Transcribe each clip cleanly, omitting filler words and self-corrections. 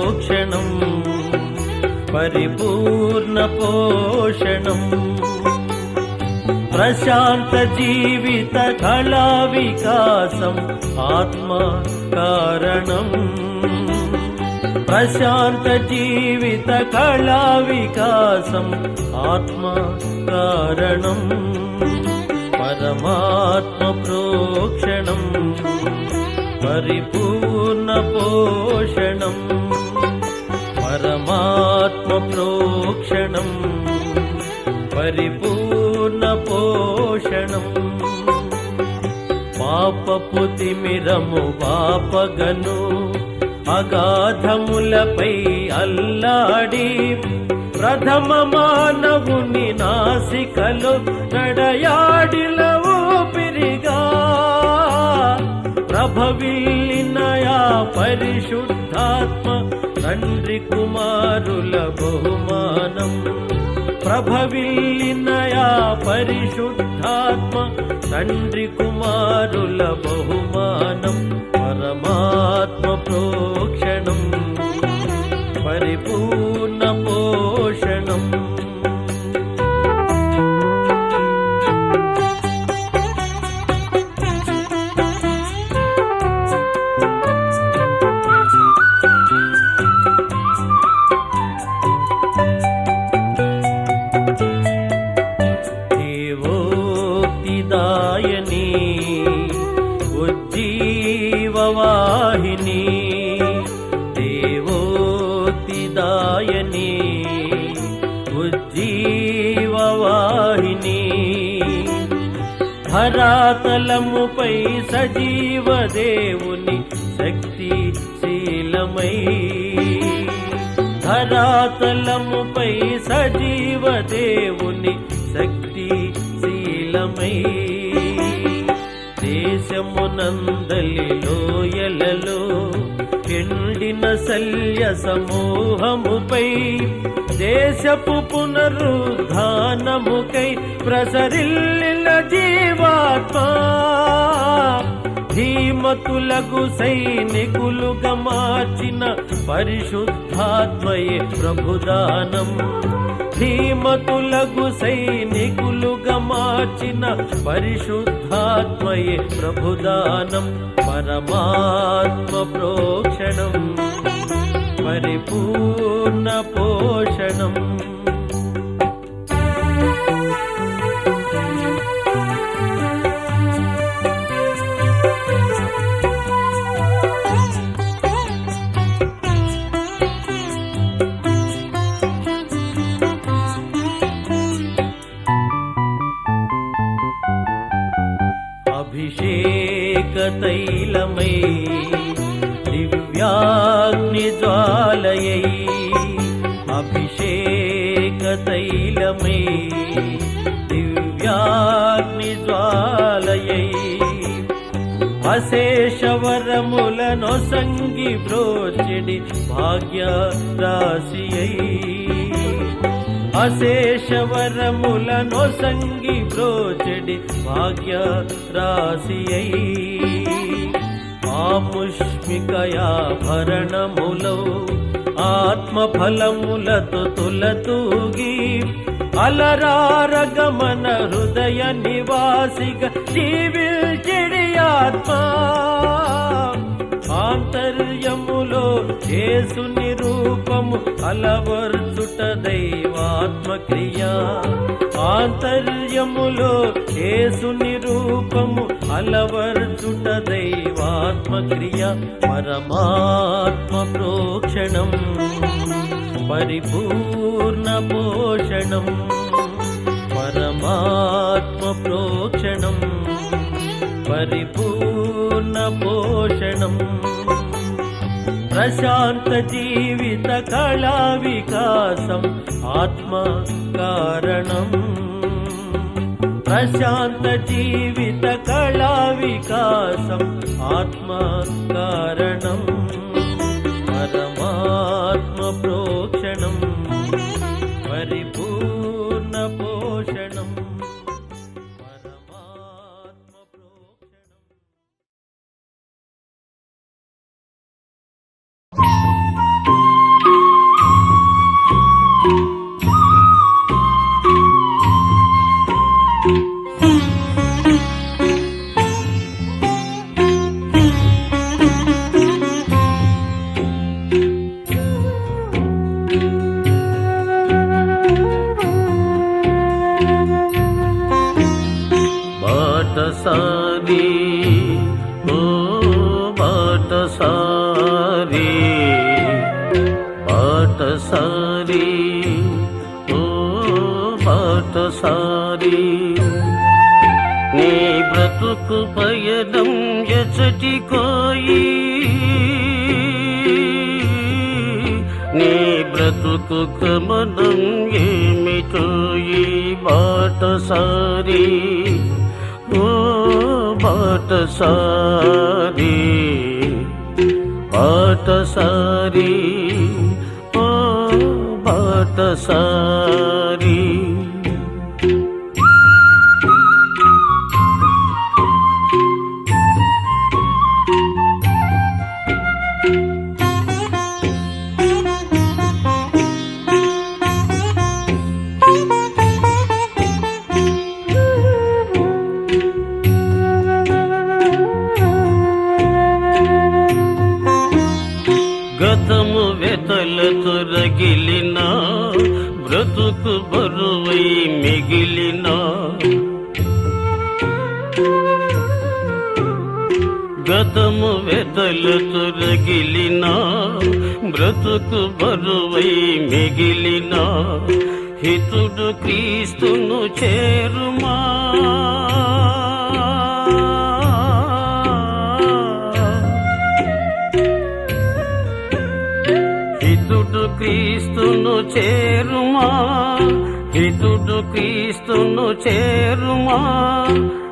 ప్రోక్షణం పరిపూర్ణ పోషణం ప్రశాంత జీవిత కళా వికాసం ఆత్మ కారణం ప్రశాంత జీవిత కళా వికాసం ఆత్మ కారణం పరమాత్మ ప్రోక్షణం పరిపూర్ణ పోషణం పరమాత్మ ప్రోక్షణం పరిపూర్ణ పోషణం పాపపు తిమిరము పాపగను అగాధములపై అల్లాడి ప్రథమ మానవుని నాసికలో నడయాడిల ఊపిరిగా ప్రభవిల్లినయా పరిశుద్ధాత్మ తండ్రి కుమారుల బహుమానం ప్రభవిల్లినయా పరిశుద్ధాత్మ తండ్రి కుమారుల బహుమానం పరమాత్మ ప్రోక్షణం పరిపూర్ణ పోషణం దేవోక్తిదాయని ఉజ్జీవవాహిని దేవోక్తిదాయని ఉజ్జీవవాహిని ధరాతలముపై సజీవ దేవుని శక్తిశీలమై ధరాతలముపై సజీవ దేవుని శక్తిశీలమై దేశమునందలి లోయలలో ఎండిన శల్య సమూహముపై దేశపు పునరుద్ధానముకై ప్రసరిల్లిన జీవాత్మ ధీమతులకు సైనికులుగా మార్చిన పరిశుద్ధాత్మయే ప్రభుదానం ధీమతులకు సైనికులుగా మార్చిన పరిశుద్ధాత్మయే ప్రభుదానం పరమాత్మ ప్రోక్షణం పరిపూర్ణ పోషణం అభిషేక తైలమై దివ్యాగ్ని జ్వాలయై అభిషేక తైలమై దివ్యాగ్ని జ్వాలయై అశేషవరములను సంగి బ్రోచెడి భాగ్య రాశియై అశేషవరములను సంగి బ్రోచెడి భాగ్య రాశియై ఆముష్మికయాభరణములో ఆత్మఫలములతో తులతూగి అలరారగమన హృదయ నివాసిగా జీవిల్చెడి ఆత్మ ఆంతర్యములో యేసుని రూపము అలవర్చుట దైవాత్మక్రియ ఆంతర్యములో యేసుని రూపము అలవర్చుట దైవాత్మక్రియ పరమాత్మ ప్రోక్షణం పరిపూర్ణ పోషణం పరమాత్మ ప్రోక్షణం పరిపూర్ణ పోషణం ప్రశాంత జీవిత కళా వికాసం ఆత్మ కారణం ప్రశాంత జీవిత కళా వికాసం ఆత్మ కారణం పరమాత్మ ప్రోక్షణం పరిపూర్ణ పోషణం పరమాత్మ ప్రోక్షణం బాటసారి ఓ బాటసారి నీ బ్రతుకు పయనం ఎచటికోయి నీ బ్రతుకు గమనం ఏమిటో ఈ బాటసారి ఓ బాటసారి బాటసారి ఓ బాటసారి గతము వెతలతో రగిలిన బ్రతుకు బరువై మిగిలిన గతము వెతలతో రగిలిన బ్రతుకు బరువై మిగిలిన హితుడు క్రీస్తును చేరుమా హితుడు క్రీస్తును చేరుమా హితుడు క్రీస్తును చేరుమా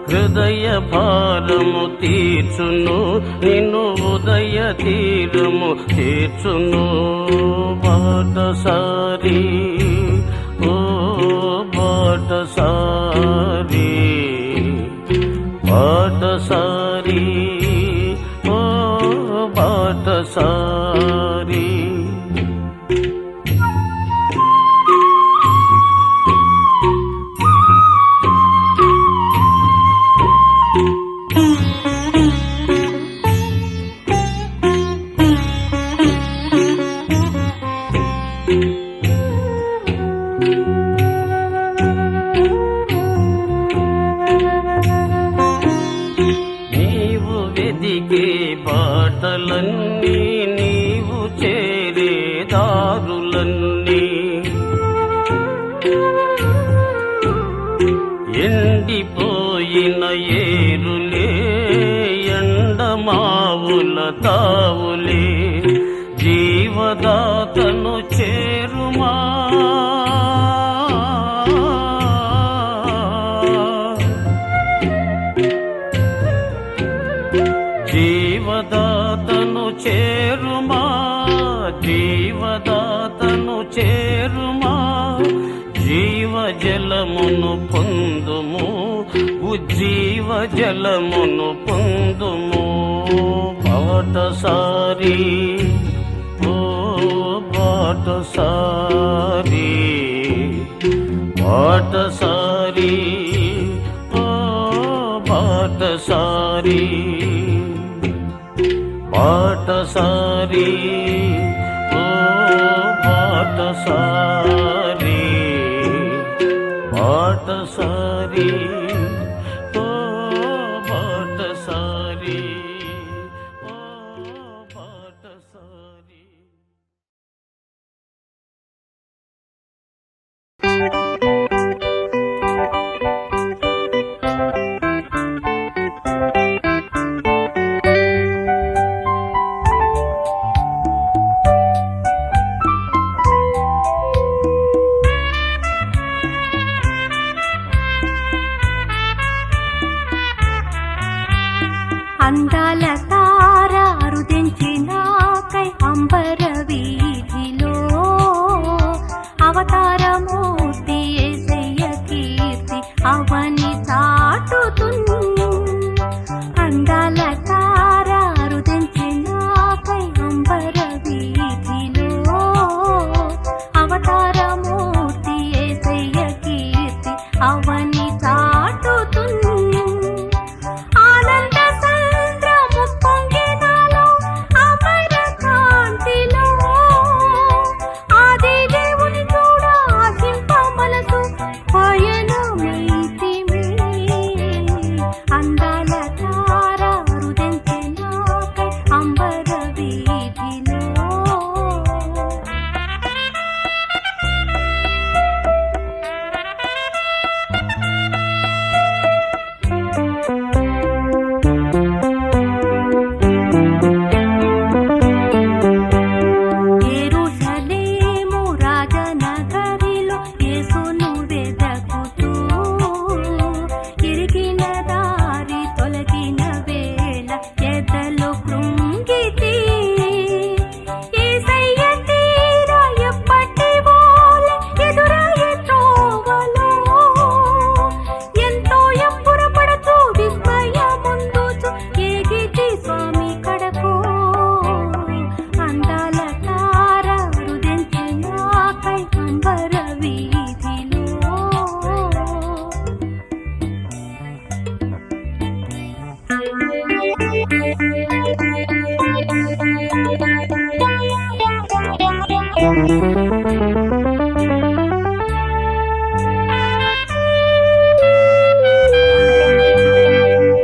హృదయ భారము తీర్చును నిన్ను ఉదయ తీరము తీర్చును బాటసారి ఓ బాటసారి బాటసారి ఓ బాటసారి నీవు వెదికే బాటలన్నీ నీవు చేరే దారులన్నీ ఎండిపోయిన ఏరులే ఎండమావుల తావులే జీవదాతను చేరుమా జీవదాతను చేరుమా జీవదాతను చేరుమా జీవజలమును పొందుము ఉజ్జీవ జలమును పొందుము బాటసారి ఓ బాటసారి బాటసారి ఓ బాటసారి బాటసారి ఓ బాటసారి బాటసారి ఓ బాటసారి ఓ బాటసారి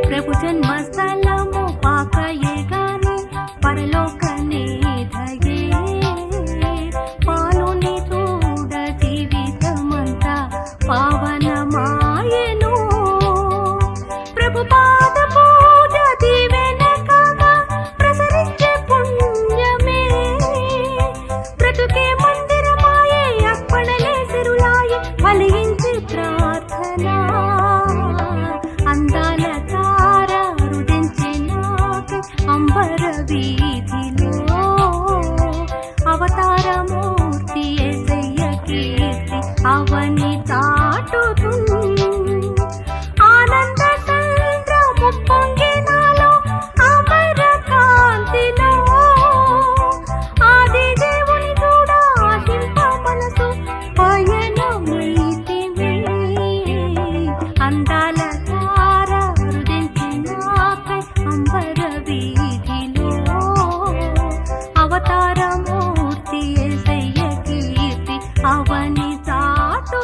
ప్రభు జన్మస్థలము పాకయే గాని పరలోకనే ధగే పాలుని చూడ జీవితమంతా పావనమాయెను ప్రభు పాద పూజ దీవెన కాగా ప్రసరించే పుణ్యమే బ్రతుకే మందిరమాయే అర్పణలే సిరులాయే ఫలించే ప్రార్థన అందాల తార రుదించినాక అంబర వీధిలో అవతారమూర్తి యేసయ్య కీర్తి అవని చాటుతుంది ఆనంద సంద్రము పొంగినాలో అమర కాంతిలో ఆది దేవుని చూడ ఆశింప మనసు పయనమైతివి అందాల తార రుదించినాక అంబర వీధిలో అవతారమూర్తి యేసయ్య కీర్తి అవని చాటు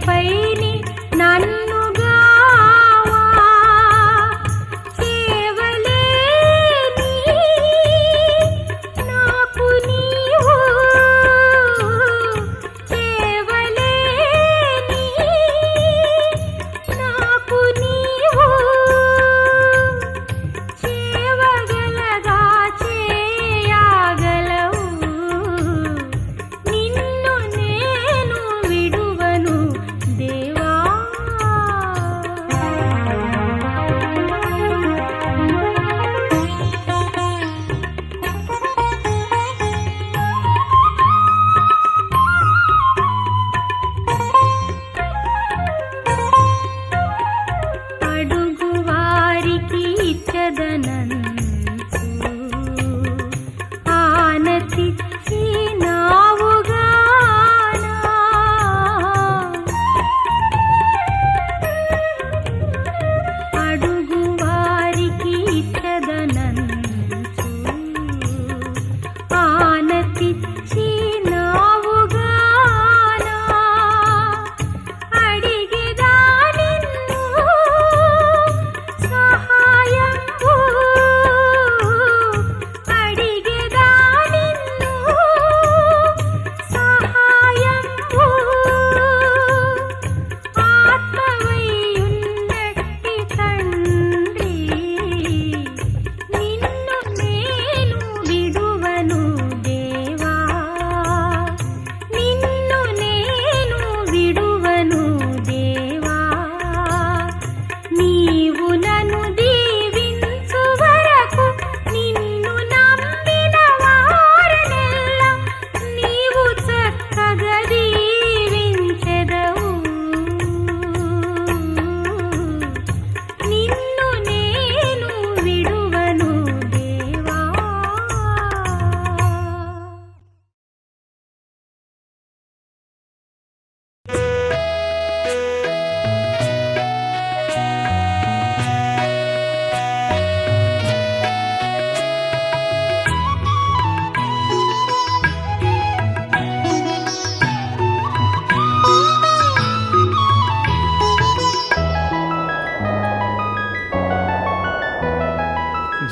పైని నన్ను గావా కేవలేని నాకు నీవు కేవలేని నాకు నీవు చేవగలగా చేయగలవు నిన్ను నేను విడువను దేవా అడుగు వారికి ఇచ్చదనంచు ఆనతిచ్చి నావుగానా అడుగు వారికి ఇచ్చదనంచు ఆనతిచ్చి నావుగానా అడిగెదా నిన్ను సహాయంబు అడిగెదా నిన్ను సహాయంబు ఆత్మవైయున్నట్టి తండ్రి నిన్ను నేను విడువను దేవా నిన్ను నేను విడువను దేవా నీవు నన్ను దీవించు వరకు నిన్ను నమ్మిన వారనెల్లా నీవు చక్కగా దీవించెదవు నిన్ను నేను విడువను దేవా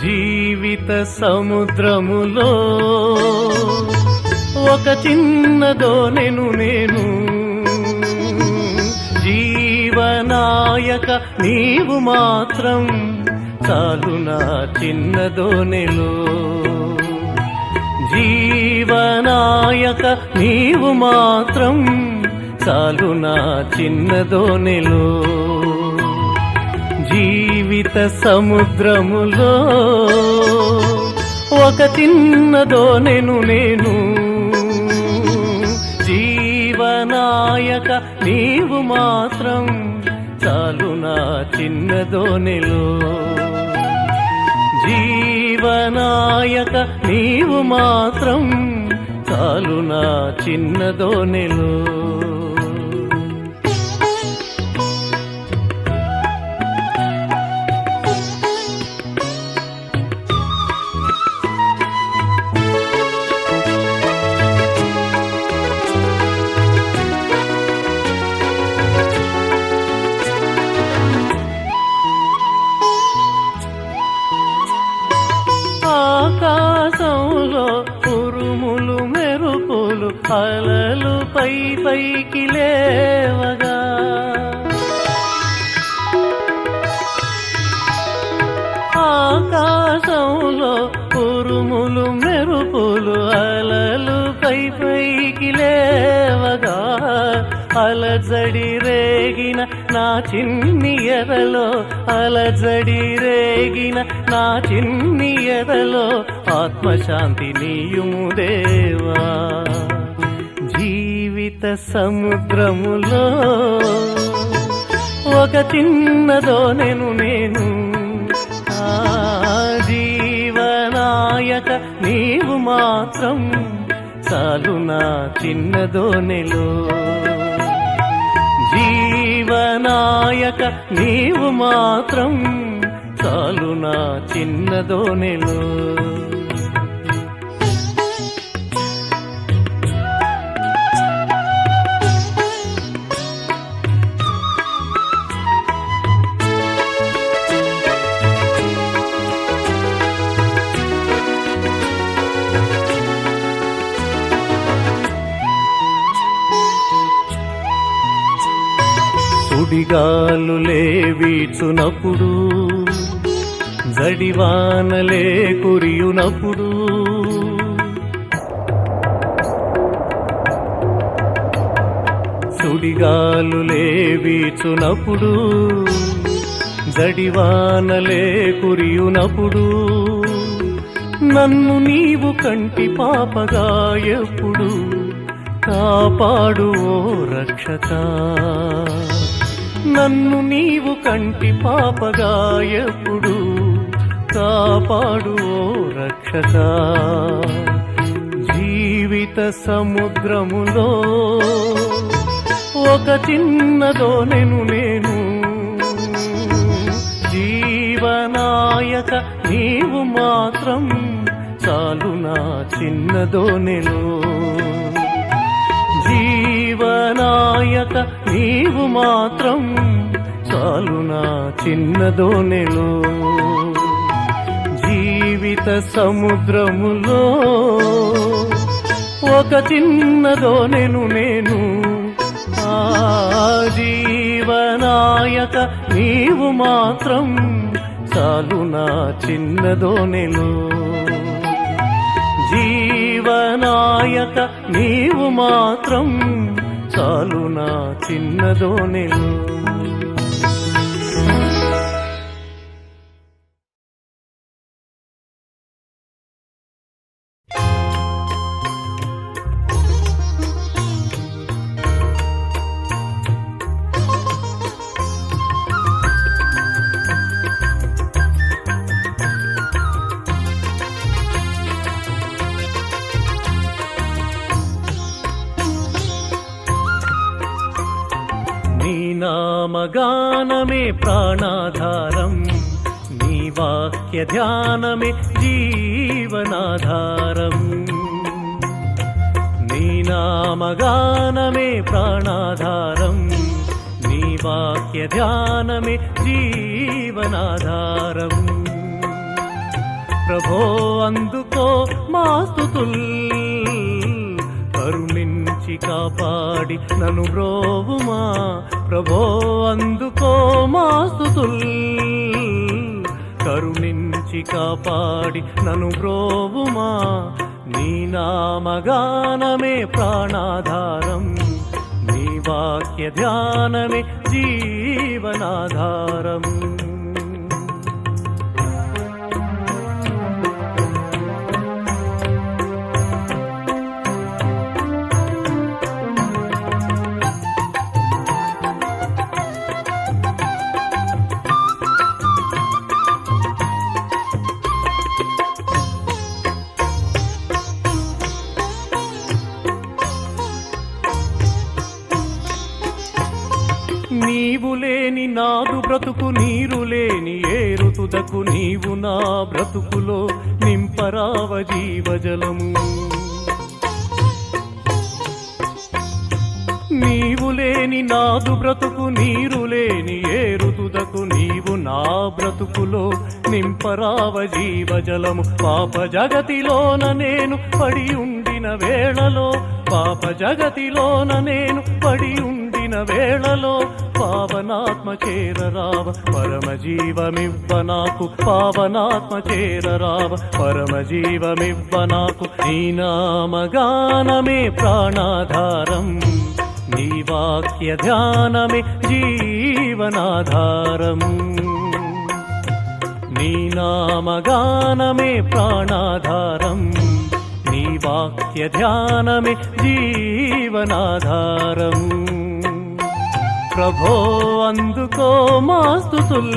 జీవిత సముద్రములో ఒక చిన్న దోణెను నేను జీవనాయక నీవు మాత్రం చాలు నా చిన్న దోణెలో జీవనాయక నీవు మాత్రం చాలు నా చిన్న దోణెలో జీవిత సముద్రములో ఒక చిన్న దోణెను నేను జీవనాయక నీవు మాత్రం చాలు నా చిన్న దోణెలో జీవనాయక నీవు మాత్రం చాలు నా చిన్న దోణెలో ఆకాశంలో ఉరుములు మెరుపులు అలలు పైకి లేవగా ఆకాశంలో ఉరుములు మెరుపులు అలలు పైకి లేవగా అలజడి రేగిన నా చిన్ని ఎదలో అలజడి రేగిన నా చిన్ని ఎదలో ఆత్మశాంతి నీయుము దేవా జీవిత సముద్రములో ఒక చిన్న దోణెను నేను జీవనాయక నీవు మాత్రం చాలు నా చిన్న దోణెలో జీవనాయక నీవు మాత్రం చాలు నా చిన్న దోణెలో సుడిగాలులే వీచునప్పుడు జడివానలే కురియునప్పుడు సుడిగాలులే వీచునప్పుడు జడివానలే కురియునప్పుడు నన్ను నీవు కంటి పాపగా ఎప్పుడు కాపాడు ఓ రక్షక. నన్ను నీవు కంటి పాపగా ఎప్పుడు కాపాడు ఓ రక్షక. జీవిత సముద్రములో ఒక చిన్నదోనెను నేను, జీవనాయక నీవు మాత్రం చాలు నా చిన్నదోనెలో. జీవనాయక నీవు మాత్రం చాలు నా చిన్నదోనెలో. జీవిత సముద్రములో ఒక చిన్నదోనెను నేను, ఆ జీవనాయక నీవు మాత్రం చాలు నా చిన్నదోనెలో. జీవనాయక నీవు మాత్రం చాలు నా చిన్నదోనెలో. నామగానమే ప్రాణాధారం, నీ వాక్య ధ్యానమే జీవనాధారం. నీ నామగానమే ప్రాణాధారం, నీ వాక్య ధ్యానమే జీవనాధారం. ప్రభో అందుకో మా స్తుతుల్, కరుణించి కాపాడి నన్ను బ్రోవుమా. ప్రభో అందుకో మా స్తుతుల్, కరుణించి కాపాడి నన్ను బ్రోవుమా. నీ నామగానమే ప్రాణాధారం, నీ వాక్య ధ్యానమే జీవనాధారం. నీవు లేని నాదు బ్రతుకు, నీరు లేని ఏరుతుదకు, నీవు నా బ్రతుకులో నింపరావ జీవజలము. నీవు లేని నాదు బ్రతుకు, నీరు లేని ఏరుతుదకు, నీవు నా బ్రతుకులో నింపరావ జీవజలము. పాప జగతిలోన నేను పడి ఉండిన వేళలో, పాప జగతిలోన నేను పడి ఉండిన వేళలో, పావనాత్మ చేరరావ పరమ జీవమివ్వ నాకు, పావనాత్మ చేరరావ పరమ జీవమివ్వ నాకు. నీ నామగానమే ప్రాణాధారం, నీ వాక్య ధ్యానమే జీవనాధారం. నీ నామగానమే ప్రాణాధారం, నీ వాక్య ధ్యానమే జీవనాధారం. ప్రభో అందుకో మా స్తుతుల్,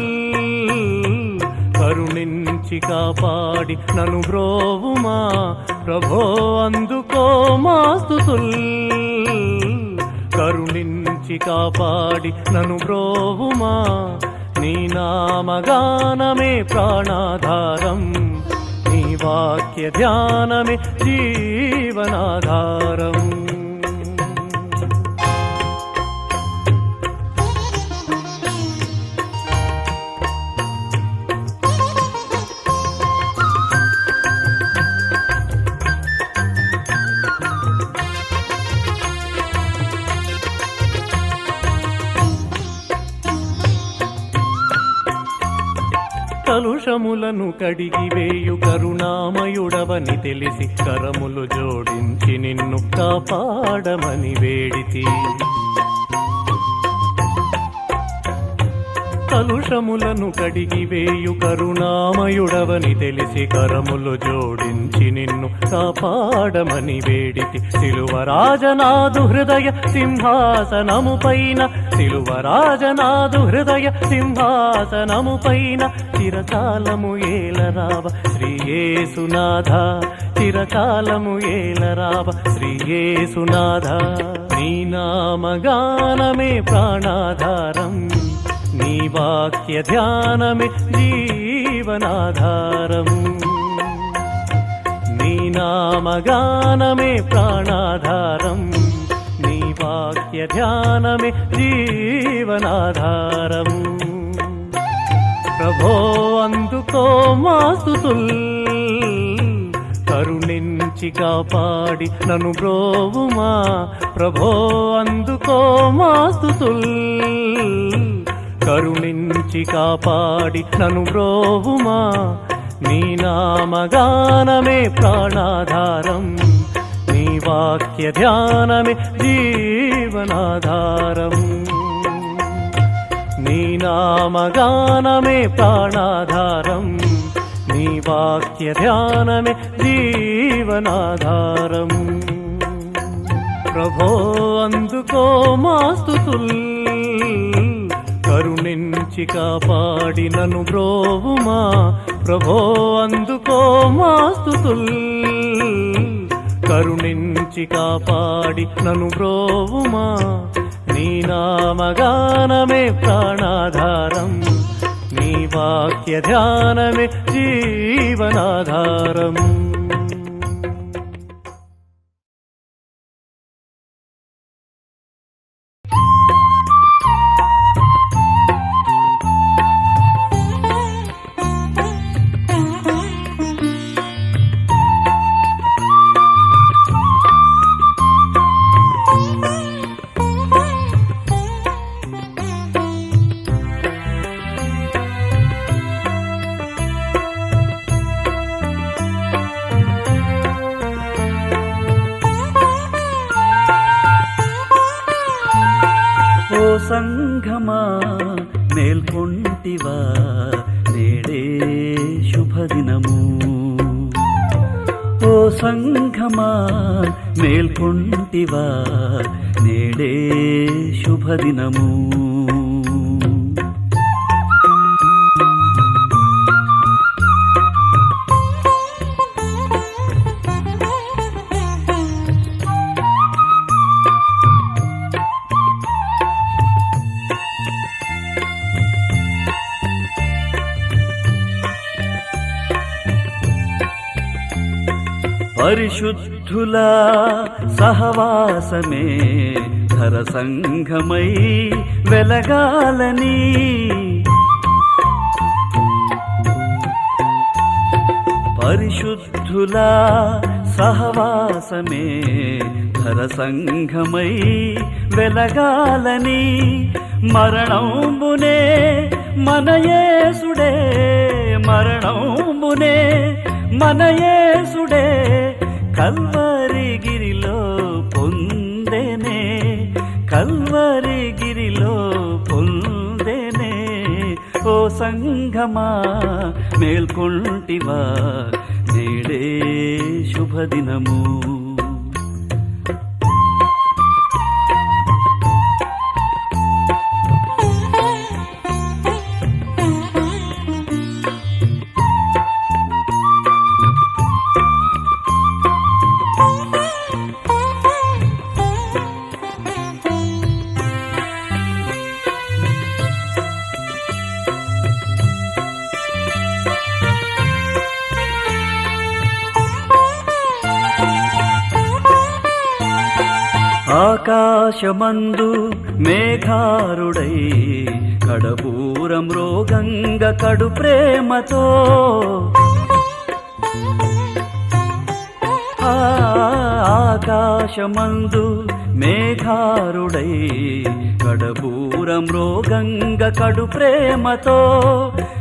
కరుణించి కాపాడి నన్ను బ్రోవుమా. ప్రభో అందుకో మా స్తుతుల్, కరుణించి కాపాడి నన్ను బ్రోవుమా. నీ నామగానమే ప్రాణాధారం, నీ వాక్య ధ్యానమే జీవనాధారం. కలుషములను కడిగివేయు కరుణామయుడవని తెలిసి కరములు జోడించి నిన్ను కాపాడమని వేడితి. కలుషములను కడిగివేయు కరుణామయుడవని తెలిసి కరములు జోడించి నిన్ను కాపాడమని వేడితి. సిలువరాజనాదు హృదయ సింహాసనము పైన, సిలువరాజనాదు హృదయ సింహాసనము పైన చిరకాలము ఏలరావ శ్రీయేసునాథ, చిరకాలము ఏలరావ శ్రీయేసునాథ. నీ నామగానమే ప్రాణాధారం, నీ వాక్య ధ్యానమే జీవనాధారము. నీ నామగానమే ప్రాణాధారం, నీ వాక్య ధ్యానమే జీవనాధారము. ప్రభో అందుకో మా స్తుతుల్, కరుణించి కాపాడి నన్ను బ్రోవుమా. ప్రభో అందుకో మా స్తుతుల్, కరుణించి కాపాడి నన్ను బ్రోవుమా. నీ నామగానమే ప్రాణాధారం, నీ వాక్య ధ్యానమే జీవనాధారం. నీ నామగానమే ప్రాణాధారం, నీ వాక్య ధ్యానమే జీవనాధారం. ప్రభో అందుకో మా స్తుతుల్, కరుణించి కాపాడి నన్ను బ్రోవుమా. ప్రభో అందుకో మా స్తుతుల్, కరుణించి కాపాడి నన్ను బ్రోవుమా. నీ నామగానమే ప్రాణాధారం, నీ వాక్య ధ్యానమే జీవనాధారం. సంఘమా మేల్కొంటివా నేడే శుభదినము. ఓ సంఘమా మేల్కొంటివా నేడే శుభదినము. పరిశుద్ధుల సహవాసమే ధర సంఘమై వెలగాలని, పరిశుద్ధుల సహవాసమే ధర సంఘమై వెలగాలని. మరణంబునే మన యేసుడే, మరణంబునే మన యేసుడే కల్వరిగిరిలో పొందెనే, కల్వరిగిరిలో పొందెనే. ఓ సంఘమా మేల్కొంటివా నేడే శుభదినము. ఆకాశమందు మేఘారుడై కడబూరం రోగంగ కడు ప్రేమతో, ఆకాశమందు మేఘారుడై కడబూరం రోగంగ కడు ప్రేమతో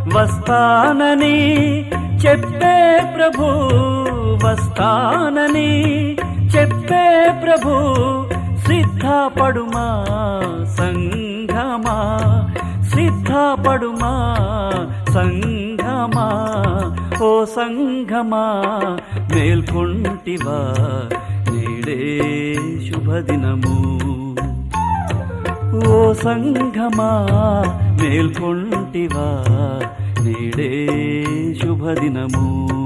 వస్తానని చెప్పే ప్రభు, వస్తానని చెప్పే ప్రభు, సిద్ధపడుమా సంఘమా, సిద్ధపడుమా సంఘమా. ఓ సంఘమా మేల్కొంటివా, నేడే శుభదినము. ఓ సంఘమా మేల్కొంటివా, నేడే శుభదినము.